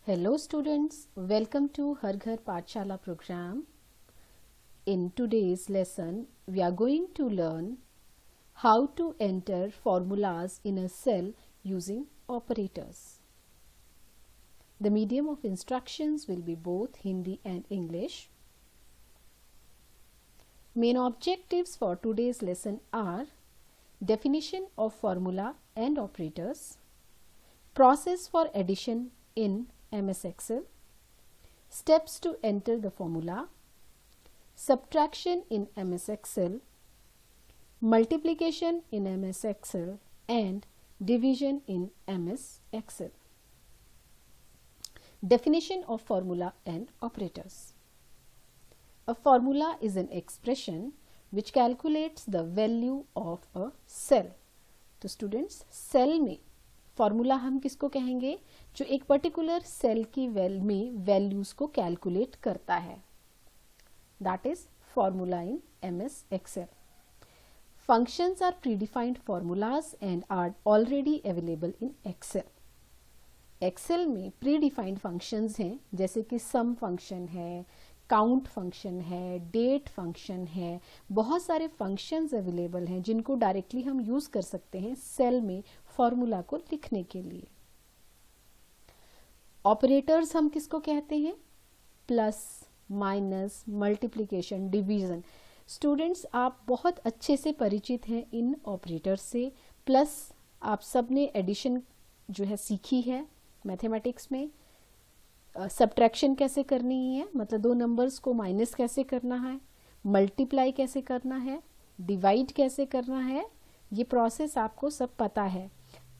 Hello students, welcome to Har Ghar Pathshala program. In today's lesson, we are going to learn how to enter formulas in a cell using operators. The medium of instructions will be both Hindi and English. Main objectives for today's lesson are definition of formula and operators, process for addition in MS Excel, steps to enter the formula, subtraction in MS Excel, multiplication in MS Excel and division in MS Excel. Definition of formula and operators. A formula is an expression which calculates the value of a cell. तो students, cell में formula हम किसको कहेंगे? जो एक particular cell की values को calculate करता है, that is formula in MS Excel. Functions are predefined formulas and are already available in Excel. Excel में प्रीडिफाइंड फंक्शंस हैं, जैसे कि सम फंक्शन है, काउंट फंक्शन है, डेट फंक्शन है. बहुत सारे फंक्शंस अवेलेबल हैं जिनको डायरेक्टली हम यूज कर सकते हैं सेल में फॉर्मूला को लिखने के लिए. ऑपरेटर्स हम किसको कहते हैं? Plus, minus, multiplication, division. Students, आप बहुत अच्छे से परिचित हैं इन ऑपरेटर्स से. प्लस आप सबने एडिशन जो है सीखी है मैथमेटिक्स में. सब्ट्रैक्शन कैसे करनी है, मतलब दो नंबर्स को माइनस कैसे करना है, मल्टीप्लाई कैसे करना है, डिवाइड कैसे करना है, ये प्रोसेस आपको सब पता है.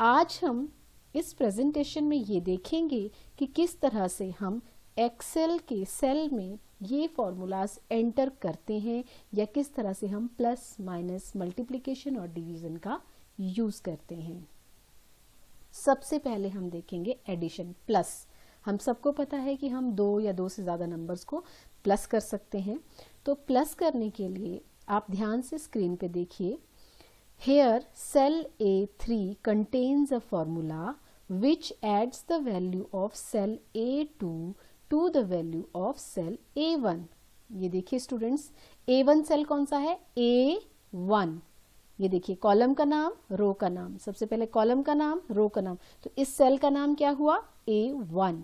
आज हम इस प्रेजेंटेशन में ये देखेंगे कि किस तरह से हम एक्सेल के सेल में ये फॉर्मूलाज एंटर करते हैं या किस तरह से हम प्लस, माइनस, मल्टीप्लिकेशन और डिवीजन का यूज करते हैं. सबसे पहले हम देखेंगे एडिशन, प्लस. हम सबको पता है कि हम दो या दो से ज़्यादा नंबर्स को प्लस कर सकते हैं. तो प्लस करने के लिए आप ध्यान से स्क्रीन पे देखिए. Here cell A3 contains a formula which adds the value of cell A2 to the value of cell A1. ये देखिए स्टूडेंट्स, A1 सेल कौन सा है? A1. ये देखिए कॉलम का नाम, रो का नाम. सबसे पहले कॉलम का नाम, रो का नाम. तो इस सेल का नाम क्या हुआ? A1.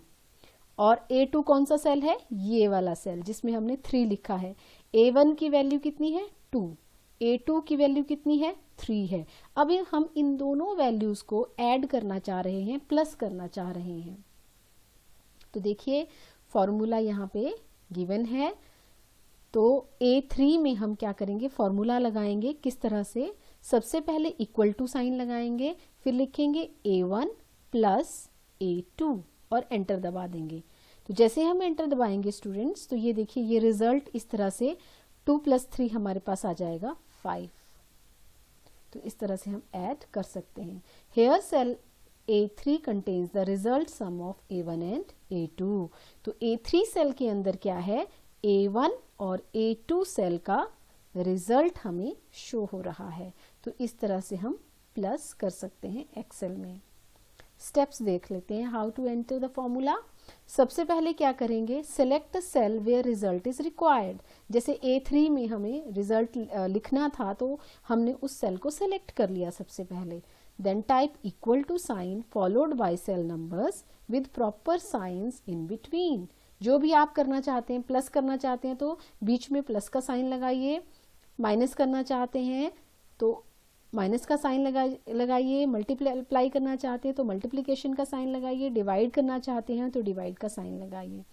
और A2 कौन सा सेल है? ये वाला सेल जिसमें हमने 3 लिखा है. A1 की वैल्यू कितनी है? 2. A2 की वैल्यू कितनी है? 3 है. अब हम इन दोनों वैल्यूज को ऐड करना चाह रहे हैं, प्लस करना चाह रहे हैं. तो देखिए फॉर्मूला यहाँ पे गिवन है. तो A3 में हम क्या करेंगे? फॉर्मूला लगाएंगे. किस तरह से? सबसे पहले इक्वल टू साइन लगाएंगे, फिर लिखेंगे A1 प्लस A2 और एंटर दबा देंगे. तो जैसे हम एंटर दबाएंगे स्टूडेंट्स, तो ये देखिए ये रिजल्ट इस तरह से 2 + 3 हमारे पास आ जाएगा 5. तो इस तरह से हम ऐड कर सकते हैं. Here cell A3 contains the result sum of A1 and A2. तो A3 सेल के अंदर क्या है? A1 और A2 सेल का रिजल्ट हमें शो हो रहा है. तो इस तरह से हम प्लस कर सकते हैं एक्सेल में. स्टेप्स देख लेते हैं. How to enter the formula. सबसे पहले क्या करेंगे? Select cell where result is required. जैसे A3 में हमें रिजल्ट लिखना था तो हमने उस सेल को सिलेक्ट कर लिया सबसे पहले. Then type equal to sign followed by cell numbers with proper signs in between. जो भी आप करना चाहते हैं, प्लस करना चाहते हैं तो बीच में प्लस का साइन लगाइए, माइनस करना चाहते हैं तो माइनस का साइन लगाइए, मल्टीप्लाई करना चाहते हैं तो मल्टीप्लिकेशन का साइन लगाइए, डिवाइड करना चाहते हैं तो डिवाइड का साइन लगाइए.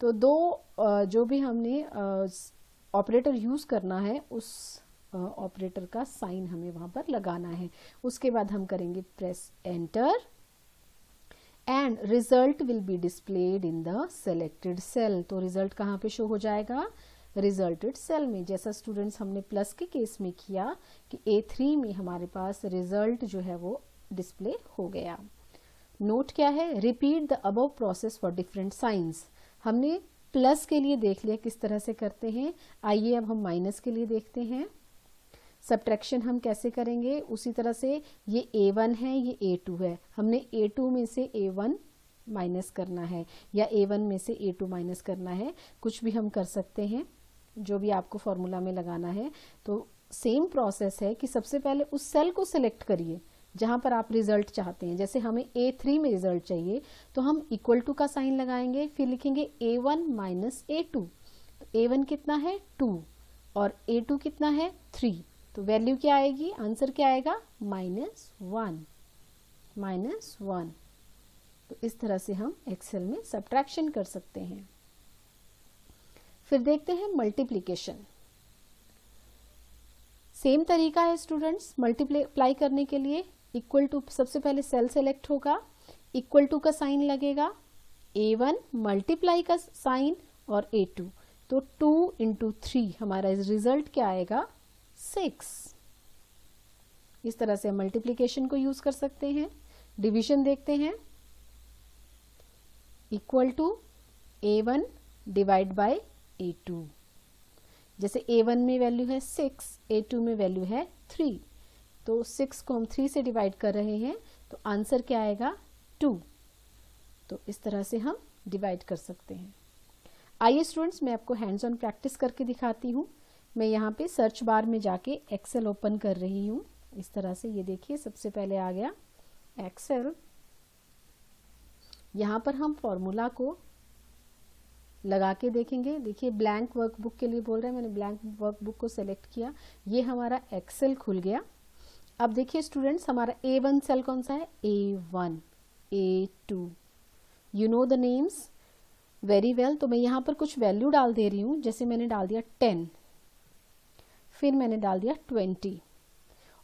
तो दो जो भी हमने ऑपरेटर यूज करना है उस ऑपरेटर का साइन हमें वहां पर लगाना है. उसके बाद हम करेंगे press enter and result will be displayed in the selected cell. तो रिजल्ट कहाँ पे शो हो जाएगा? रिजल्टेड सेल में. जैसा स्टूडेंट्स हमने प्लस के केस में किया कि A3 में हमारे पास रिजल्ट जो है वो डिस्प्ले हो गया. नोट क्या है? Repeat the above process for different science. हमने प्लस के लिए देख लिया किस तरह से करते हैं. आइए अब हम माइनस के लिए देखते हैं. सब्ट्रैक्शन हम कैसे करेंगे? उसी तरह से ये A1 है, ये A2 है. हमने A2 में से A1 माइनस करना है या A1 में से A2 माइनस करना है, कुछ भी हम कर सकते हैं, जो भी आपको फॉर्मूला में लगाना है। तो सेम प्रोसेस है कि सबसे पहले उस सेल को सिलेक्ट करिए जहां पर आप रिजल्ट चाहते हैं। जैसे हमें A3 में रिजल्ट चाहिए तो हम इक्वल टू का साइन लगाएंगे, फिर लिखेंगे A1 माइनस A2। तो A1 कितना है 2 और A2 कितना है 3, तो वैल्यू क्या आएगी, आंसर क्या आएगा -1। तो इस तरह से हम एक्सेल में सब्ट्रैक्शन कर सकते हैं। फिर देखते हैं मल्टीप्लिकेशन। सेम तरीका है स्टूडेंट्स मल्टीप्लाई करने के लिए। इक्वल टू, सबसे पहले सेल सेलेक्ट होगा, इक्वल टू का साइन लगेगा, A1 मल्टीप्लाई का साइन और A2, तो 2 इंटू 3 हमारा रिजल्ट क्या आएगा 6। इस तरह से हम मल्टीप्लिकेशन को यूज कर सकते हैं। डिवीजन देखते हैं, equal to A1 divide by A2। जैसे A1 में वैल्यू है 6, A2 में वैल्यू है 3, तो 6 को हम 3 से डिवाइड कर रहे हैं तो आंसर क्या आएगा 2। तो इस तरह से हम डिवाइड कर सकते हैं। आइए स्टूडेंट्स, मैं आपको हैंड्स ऑन प्रैक्टिस करके दिखाती हूँ। मैं यहाँ पे सर्च बार में जाके एक्सेल ओपन कर रही हूँ। इस तरह से ये देखिए, सबसे पहले आ गया एक्सेल। यहाँ पर हम फॉर्मूला को लगा के देखेंगे। देखिए ब्लैंक वर्कबुक के लिए बोल रहे हैं, मैंने ब्लैंक वर्कबुक को सेलेक्ट किया, ये हमारा एक्सेल खुल गया। अब देखिए स्टूडेंट्स, हमारा A1 सेल कौन सा है, A1, A2, you know the names very well. तो मैं यहाँ पर कुछ वैल्यू डाल दे रही हूँ। जैसे मैंने डाल दिया 10, फिर मैंने डाल दिया 20,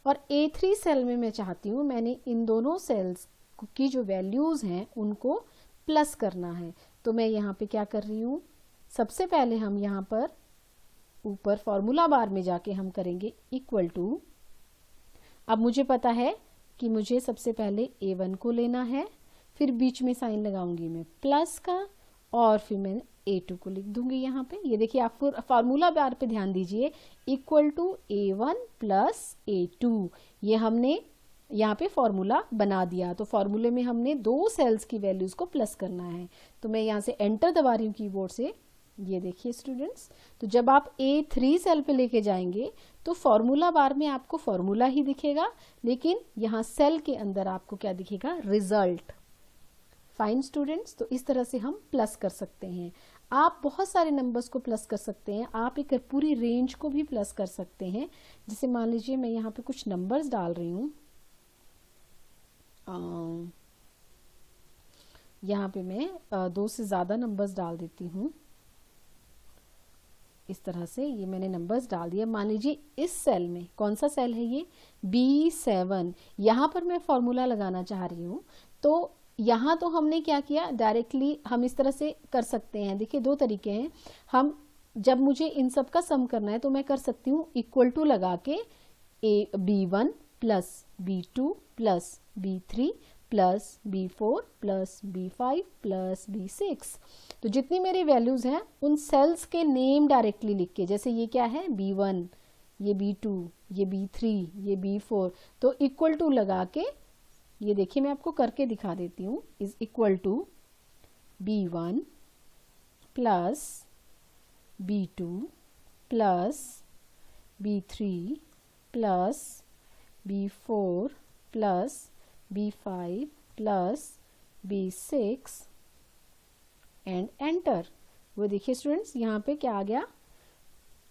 और A3 सेल में मैं चाहती हूँ मैंने इन दोनों सेल्स की जो वैल्यूज हैं उनको प्लस करना है। तो मैं यहाँ पे क्या कर रही हूँ, सबसे पहले हम यहाँ पर ऊपर फॉर्मूला बार में जाके हम करेंगे इक्वल टू। अब मुझे पता है कि मुझे सबसे पहले A1 को लेना है, फिर बीच में साइन लगाऊंगी मैं प्लस का, और फिर मैं A2 को लिख दूंगी यहाँ पे। ये देखिए, आप फार्मूला बार पे ध्यान दीजिए, equal to A1 plus A2, ये हमने यहाँ पे फॉर्मूला बना दिया। तो फॉर्मूले में हमने दो सेल्स की वैल्यूज को प्लस करना है। तो मैं यहाँ से एंटर दबा रही हूँ कीबोर्ड से। ये देखिए स्टूडेंट्स, तो जब आप A3 सेल पे लेके जाएंगे तो फॉर्मूला बार में आपको फॉर्मूला ही दिखेगा, लेकिन यहाँ सेल के अंदर आपको क्या दिखेगा, रिजल्ट। फाइन स्टूडेंट्स, तो इस तरह से हम प्लस कर सकते हैं। आप बहुत सारे नंबर्स को प्लस कर सकते हैं, आप एक पूरी रेंज को भी प्लस कर सकते हैं। जैसे मान लीजिए मैं यहाँ पे कुछ नंबर्स डाल रही हूँ, यहाँ पे मैं 2 से ज़्यादा नंबर्स डाल देती हूँ। इस तरह से ये मैंने नंबर्स डाल दिया। मान लीजिए इस सेल में, कौन सा सेल है ये, B7, यहाँ पर मैं फॉर्मूला लगाना चाह रही हूँ। तो यहाँ तो हमने क्या किया, डायरेक्टली हम इस तरह से कर सकते हैं। देखिए दो तरीके हैं, हम जब मुझे इन सब का सम करना है तो मैं कर सकती हूँ इक्वल टू लगा के B1 plus B2 plus B3 plus B4 plus B5 plus B6। तो जितनी मेरी वैल्यूज हैं उन सेल्स के नेम डायरेक्टली लिख के, जैसे ये क्या है B1, ये B2, ये B3, ये B4, तो इक्वल टू लगा के, ये देखिए मैं आपको करके दिखा देती हूँ, is equal to B1 plus B2 plus B3 plus B4 plus B5 plus B6 and enter. वो देखिए स्टूडेंट्स, यहाँ पे क्या आ गया,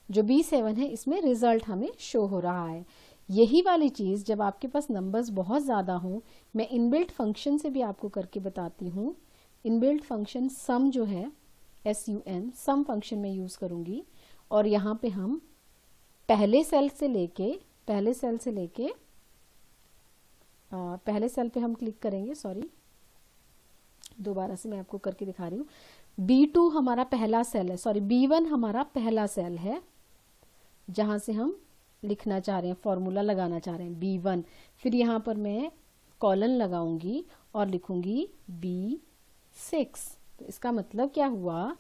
जो B7 है इसमें रिजल्ट हमें शो हो रहा है। यही वाली चीज़ जब आपके पास नंबर्स बहुत ज़्यादा हों, मैं इनबिल्ट फंक्शन से भी आपको करके बताती हूँ। इनबिल्ट फंक्शन सम जो है, SUM, सम फंक्शन में यूज़ करूँगी, और यहाँ पे हम पहले सेल पे हम क्लिक करेंगे। सॉरी, दोबारा से मैं आपको करके दिखा रही हूँ। B2 हमारा पहला सेल है, सॉरी B1 हमारा पहला सेल है जहाँ से हम लिखना चाह रहे हैं, फॉर्मूला लगाना चाह रहे हैं B1। फिर यहाँ पर मैं कॉलन लगाऊंगी और लिखूंगी B6। तो इसका मतलब क्या हुआ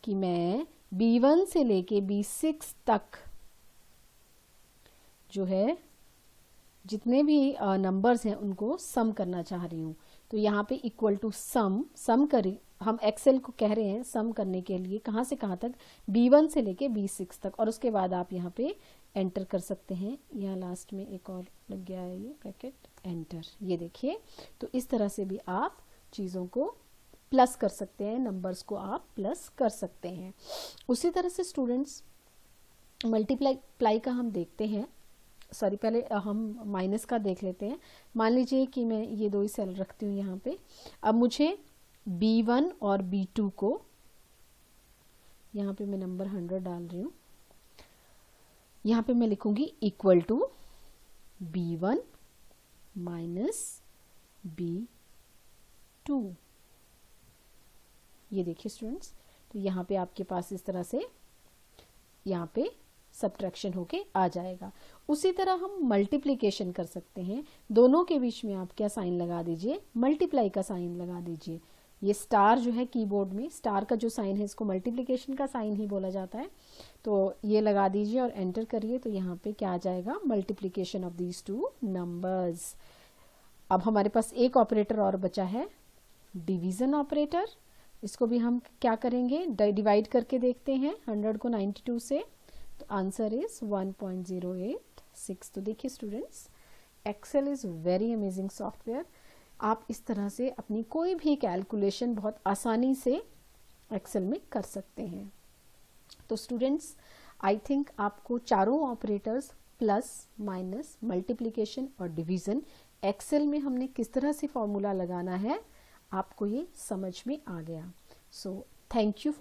कि मैं B1 से लेके B6 तक जो है जितने भी नंबर्स हैं उनको सम करना चाह रही हूँ। तो यहाँ पे इक्वल टू सम करें, हम एक्सेल को कह रहे हैं सम करने के लिए कहाँ से कहाँ तक, B1 से लेके B6 तक, और उसके बाद आप यहाँ पे एंटर कर सकते हैं। यहाँ लास्ट में एक और लग गया है ये ब्रैकेट, एंटर, ये देखिए। तो इस तरह से भी आप चीज़ों को प्लस कर सकते हैं, नंबर्स को आप प्लस कर सकते हैं। उसी तरह से स्टूडेंट्स मल्टीप्लाई का हम देखते हैं, सॉरी पहले हम माइनस का देख लेते हैं। मान लीजिए कि मैं ये दो ही सेल रखती हूँ यहाँ पे। अब मुझे B1 और B2 को, यहाँ पे मैं नंबर 100 डाल रही हूँ, यहाँ पे मैं लिखूंगी equal to B1 minus B2। ये देखिए स्टूडेंट्स, तो यहाँ पे आपके पास इस तरह से यहाँ पे सब्ट्रैक्शन होके आ जाएगा। उसी तरह हम मल्टीप्लिकेशन कर सकते हैं, दोनों के बीच में आप क्या साइन लगा दीजिए, मल्टीप्लाई का साइन लगा दीजिए। ये स्टार जो है कीबोर्ड में, स्टार का जो साइन है इसको मल्टीप्लिकेशन का साइन ही बोला जाता है, तो ये लगा दीजिए और एंटर करिए। तो यहाँ पे क्या आ जाएगा, multiplication of these two numbers. अब हमारे पास एक ऑपरेटर और बचा है, डिवीजन ऑपरेटर। इसको भी हम क्या करेंगे, डिवाइड करके देखते हैं 100 को 92 से, तो आंसर इज 1.086। तो देखिए students, Excel is very amazing software. आप इस तरह से अपनी कोई भी कैलकुलेशन बहुत आसानी से एक्सेल में कर सकते हैं। तो स्टूडेंट्स, आई थिंक आपको चारों ऑपरेटर्स प्लस, माइनस, मल्टीप्लिकेशन और डिवीजन एक्सेल में हमने किस तरह से फॉर्मूला लगाना है, आपको ये समझ में आ गया। So thank you for